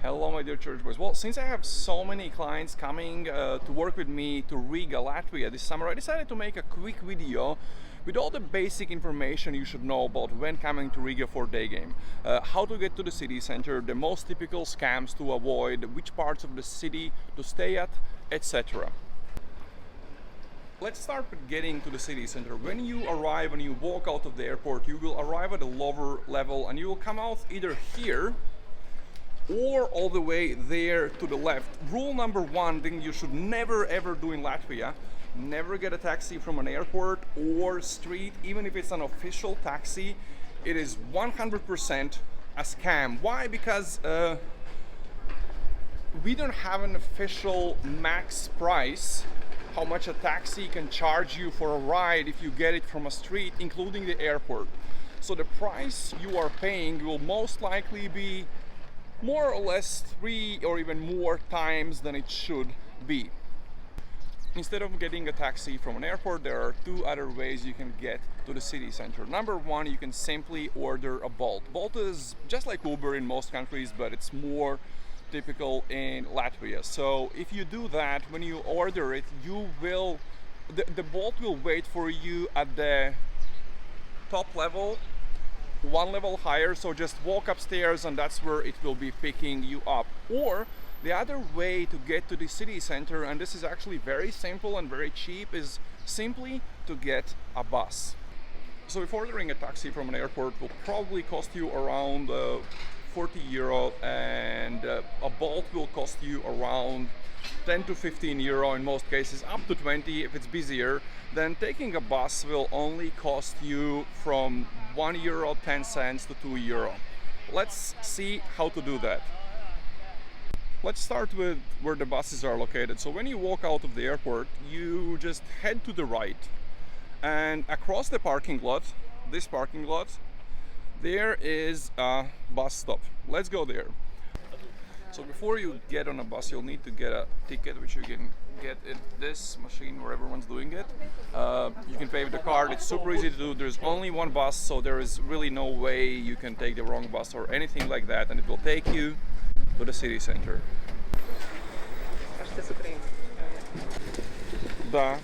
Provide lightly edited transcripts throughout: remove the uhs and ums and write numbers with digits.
Hello my dear church boys. Well, since I have so many clients coming to work with me to Riga, Latvia this summer, I decided to make a quick video with all the basic information you should know about when coming to Riga for day game. How to get to the city center, the most typical scams to avoid, which parts of the city to stay at, etc. Let's start with getting to the city center. When you arrive and you walk out of the airport, you will arrive at a lower level and you will come out either here or all the way there to the left. Rule number one thing you should never ever do in Latvia: never get a taxi from an airport or street, even if it's an official taxi. It is 100% a scam. Why? Because we don't have an official max price how much a taxi can charge you for a ride if you get it from a street, including the airport. So the price you are paying will most likely be more or less 3 or even more times than it should be. Instead of getting a taxi from an airport, there are two other ways you can get to the city center. Number one, you can simply order a Bolt. Bolt is just like Uber in most countries, but it's more typical in Latvia. So if you do that, when you order it, the Bolt will wait for you at the top level, one level higher, so just walk upstairs and that's where it will be picking you up. Or the other way to get to the city center, and this is actually very simple and very cheap, is simply to get a bus. So if ordering a taxi from an airport will probably cost you around 40 euro, and a Bolt will cost you around 10 to 15 euro, in most cases up to 20 if it's busier. Then taking a bus will only cost you from 1 euro 10 cents to 2 euro. Let's see how to do that. Let's start with where the buses are located. So when you walk out of the airport, you just head to the right, and across the parking lot, this parking lot, there is a bus stop. Let's go there. So before you get on a bus, you'll need to get a ticket, which you can get in this machine where everyone's doing it. You can pay with the card. It's super easy to do. There's only one bus, so there is really no way you can take the wrong bus or anything like that, and it will take you to the city center. Да.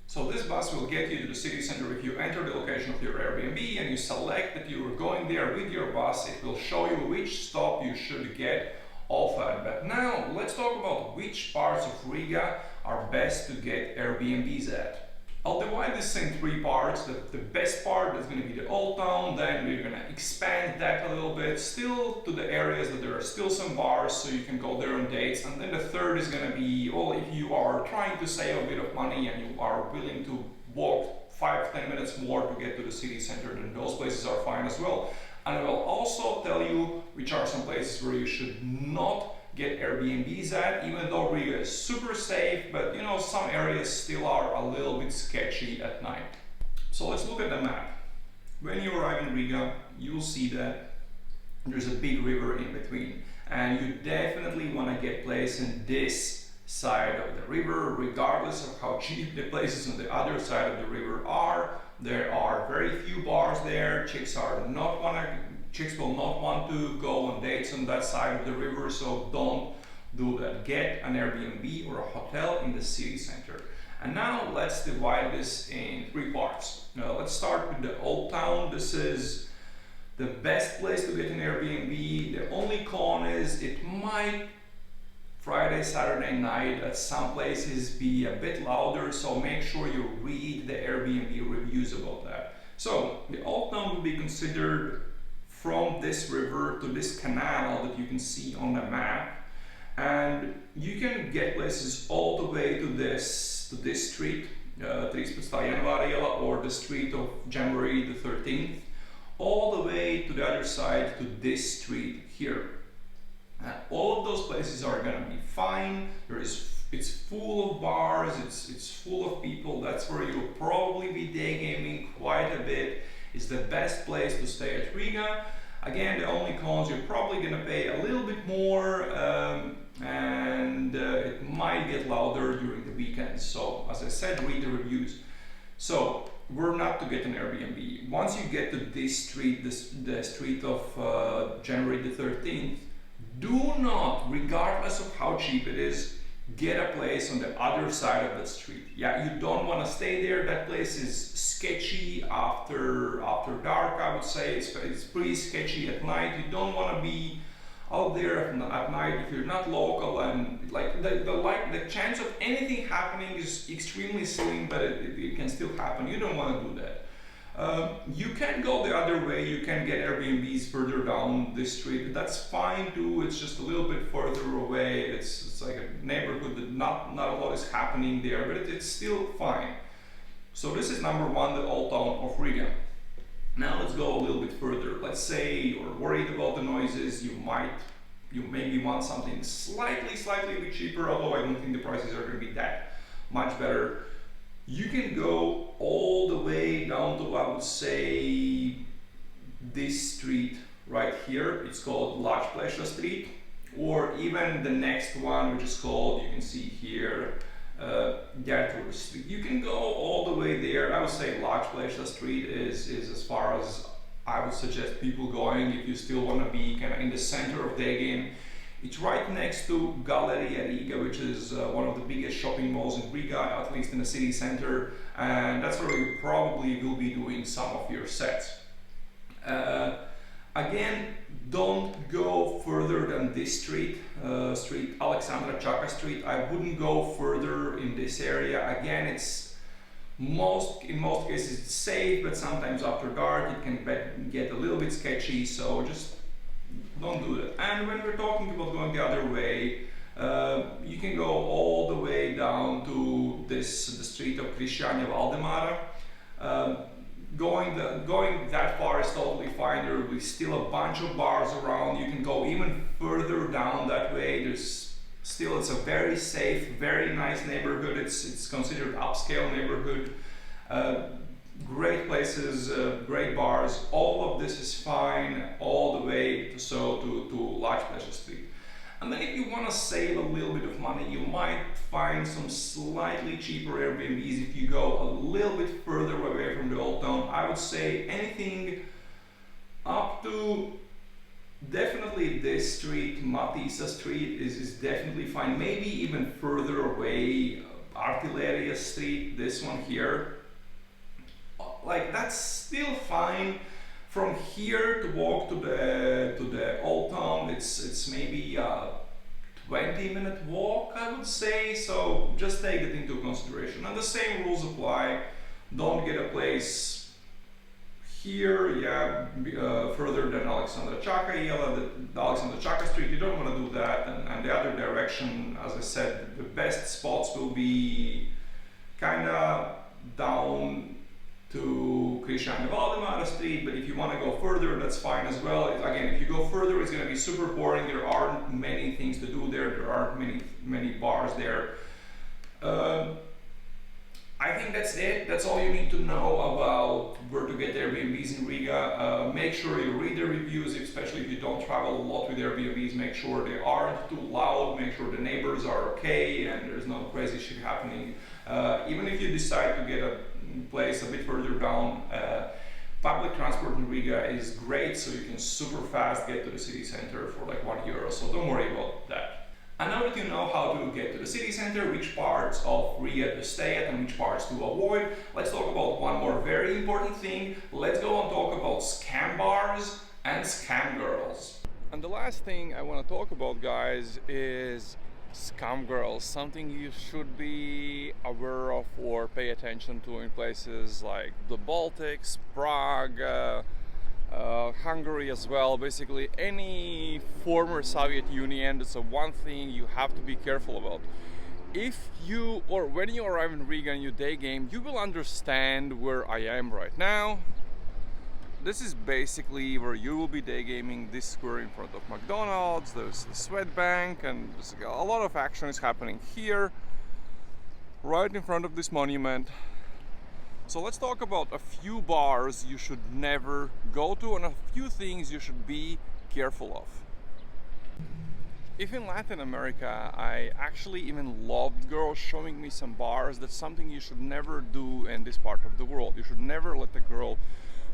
So this bus will get you to the city center. If you enter the location of your Airbnb and you select that you are going there with your bus, it will show you which stop you should get off at. But now let's talk about which parts of Riga are best to get Airbnbs at. I'll divide this in three parts. The best part is going to be the old town, then we're going to expand that a little bit, still to the areas that there are still some bars, so you can go there on dates. And then the third is going to be, well, if you are trying to save a bit of money and you are willing to walk 5-10 minutes more to get to the city center, then those places are fine as well. And I will also tell you which are some places where you should not get Airbnbs at, even though Riga is super safe, but you know, some areas still are a little bit sketchy at night. So let's look at the map. When you arrive in Riga, you'll see that there's a big river in between, and you definitely want to get place in this side of the river, regardless of how cheap the places on the other side of the river are. There are very few bars there. Chicks will not want to go on dates on that side of the river, so don't do that. Get an Airbnb or a hotel in the city center. And now let's divide this in three parts. Now let's start with the old town. This is the best place to get an Airbnb. The only con is it might Friday, Saturday night at some places be a bit louder, so make sure you read the Airbnb reviews about that. So the old town will be considered from this river to this canal that you can see on the map, and you can get places all the way to this street, 13. Janvāra, or the street of January the 13th, all the way to the other side to this street here. All of those places are going to be fine. It's full of bars, it's full of people. That's where you'll probably be day gaming quite a bit. It's the best place to stay at Riga. Again, the only cons, you're probably going to pay a little bit more, and it might get louder during the weekends. So as I said, read the reviews. So were not to get an Airbnb. Once you get to this street, the street of January the 13th, do not, regardless of how cheap it is, get a place on the other side of the street. Yeah, you don't want to stay there. That place is sketchy after dark, I would say. It's pretty sketchy at night. You don't want to be out there at night if you're not local, and like the chance of anything happening is extremely slim, but it can still happen. You don't want to do that. You can go the other way. You can get Airbnbs further down this street. That's fine too. It's just a little bit further away. It's like a neighborhood that not a lot is happening there, but it's still fine. So this is number one, the old town of Riga. Now let's go a little bit further. Let's say you're worried about the noises. You maybe want something slightly a bit cheaper, although I don't think the prices are going to be that much better. You can go all the way down to, I would say, this street right here. It's called Latvia Street, or even the next one, which is called, you can see here, Latvia Street. You can go all the way there. I would say Latvia Street is as far as I would suggest people going if you still want to be kind of in the center of Daygame. It's right next to Latvia Riga, which is one of the biggest shopping malls in Riga, at least in the city center, and that's where you probably will be doing some of your sets. Again, don't go further than this street, Alexandra Chaka Street. I wouldn't go further in this area. Again, it's in most cases it's safe, but sometimes after dark it can get a little bit sketchy, so just don't do that. And when we're talking about going the other way, you can go all the way down to the street of Krišjāņa Valdemara. Going that far is totally fine. There will be still a bunch of bars around. You can go even further down that way. It's a very safe, very nice neighborhood. It's considered upscale neighborhood. Great places, great bars. All of this is fine all the way to Latvia Street. And then if you want to save a little bit of money, you might find some slightly cheaper Airbnbs if you go a little bit further away from the old town. I would say anything up to definitely this street, Matisa Street is definitely fine. Maybe even further away, Artilleria Street, this one here. Like that's still fine. From here to walk to the old town, it's maybe a 20-minute walk, I would say. So just take it into consideration. And the same rules apply. Don't get a place here, further than Alexandra Chaka, the Alexandra Chaka Street. You don't want to do that. And the other direction, as I said, the best spots will be kind of down to Krišjāņa Valdemara Street, but if you want to go further, that's fine as well. Again, if you go further, it's going to be super boring. There aren't many things to do there. There aren't many bars there. I think that's it. That's all you need to know about where to get Airbnbs in Riga. Make sure you read the reviews, especially if you don't travel a lot with Airbnbs. Make sure they aren't too loud. Make sure the neighbors are okay and there's no crazy shit happening. Even if you decide to get a place a bit further down, public transport in Riga is great, so you can super fast get to the city center for like €1, so don't worry about that. And now that you know how to get to the city center, which parts of Riga to stay at and which parts to avoid, let's talk about one more very important thing. Let's go and talk about scam bars and scam girls. And the last thing I want to talk about, guys, is scam girls, something you should be aware of or pay attention to in places like the Baltics, Prague, Hungary as well. Basically any former Soviet Union, that's the one thing you have to be careful about. If you, or when you arrive in Riga and you day game, you will understand where I am right now. This is basically where you will be day gaming, this square in front of McDonald's. There's the Swedbank, and a lot of action is happening here, right in front of this monument. So let's talk about a few bars you should never go to and a few things you should be careful of. If in Latin America I actually even loved girls showing me some bars, that's something you should never do in this part of the world. You should never let a girl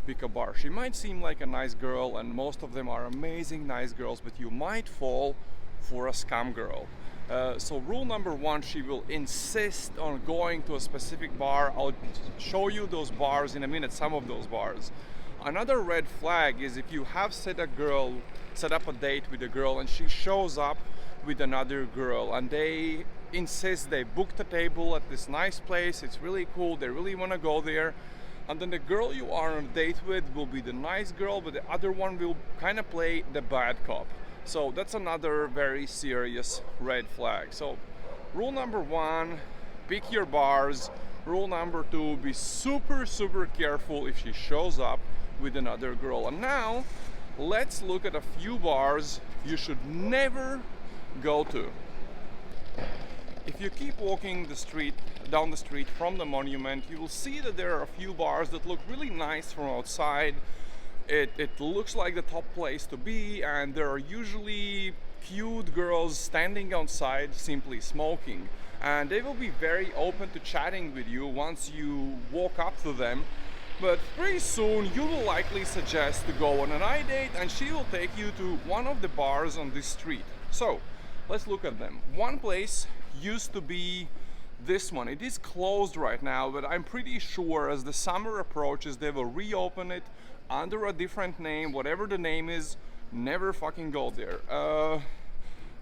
pick a bar. She might seem like a nice girl, and most of them are amazing nice girls, but you might fall for a scam girl. So rule number one, she will insist on going to a specific bar. I'll show you those bars in a minute, some of those bars. Another red flag is if you have set up a date with a girl and she shows up with another girl and they insist they booked a table at this nice place, it's really cool, they really want to go there, and then the girl you are on a date with will be the nice girl, but the other one will kind of play the bad cop. So that's another very serious red flag. So rule number one, pick your bars. Rule number two, be super careful if she shows up with another girl. And now let's look at a few bars you should never go to. If you keep walking down the street from the monument, you will see that there are a few bars that look really nice from outside. It looks like the top place to be, and there are usually cute girls standing outside simply smoking, and they will be very open to chatting with you once you walk up to them. But pretty soon you will likely suggest to go on a night date, and she will take you to one of the bars on this street. So let's look at them. One place used to be this one. It is closed right now, but I'm pretty sure as the summer approaches they will reopen it under a different name. Whatever the name is, never fucking go there.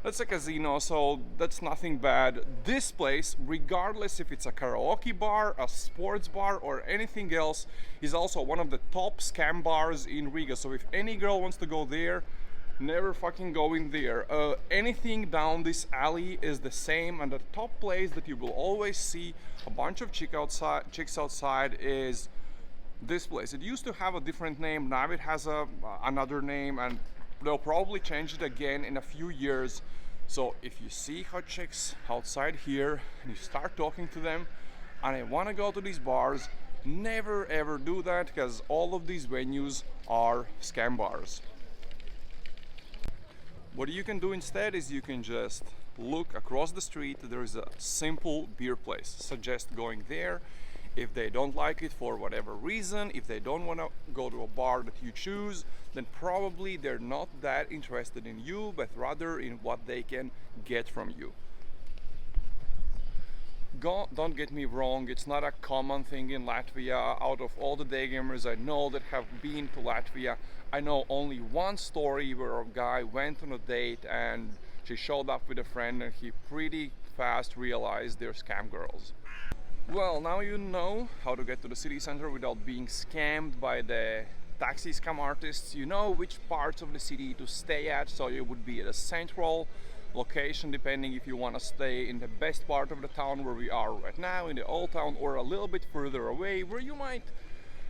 That's a casino, so that's nothing bad. This place, regardless if it's a karaoke bar, a sports bar, or anything else, is also one of the top scam bars in Riga. So if any girl wants to go there, never fucking go in there. Anything down this alley is the same, and the top place that you will always see a bunch of chicks outside is this place. It used to have a different name, now it has another name, and they'll probably change it again in a few years. So if you see hot chicks outside here and you start talking to them and they want to go to these bars, never ever do that, because all of these venues are scam bars. What you can do instead is you can just look across the street. There is a simple beer place. Suggest going there. If they don't like it for whatever reason, if they don't want to go to a bar that you choose, then probably they're not that interested in you, but rather in what they can get from you. Don't get me wrong, it's not a common thing in Latvia. Out of all the day gamers I know that have been to Latvia, I know only one story where a guy went on a date and she showed up with a friend and he pretty fast realized they're scam girls. Well, now you know how to get to the city center without being scammed by the taxi scam artists. You know which parts of the city to stay at, so you would be at a central location, depending if you want to stay in the best part of the town where we are right now, in the old town, or a little bit further away where you might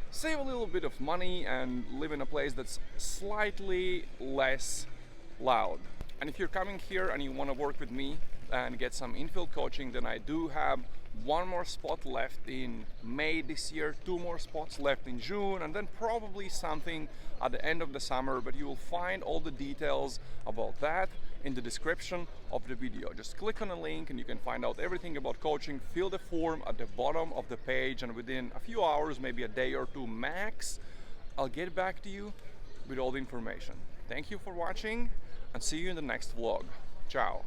save a little bit of money and live in a place that's slightly less loud. And if you're coming here and you want to work with me and get some infill coaching, then I do have one more spot left in May this year, two more spots left in June, and then probably something at the end of the summer. But you will find all the details about that in the description of the video. Just click on a link and you can find out everything about coaching. Fill the form at the bottom of the page, and within a few hours, maybe a day or two max, I'll get back to you with all the information. Thank you for watching and see you in the next vlog. Ciao.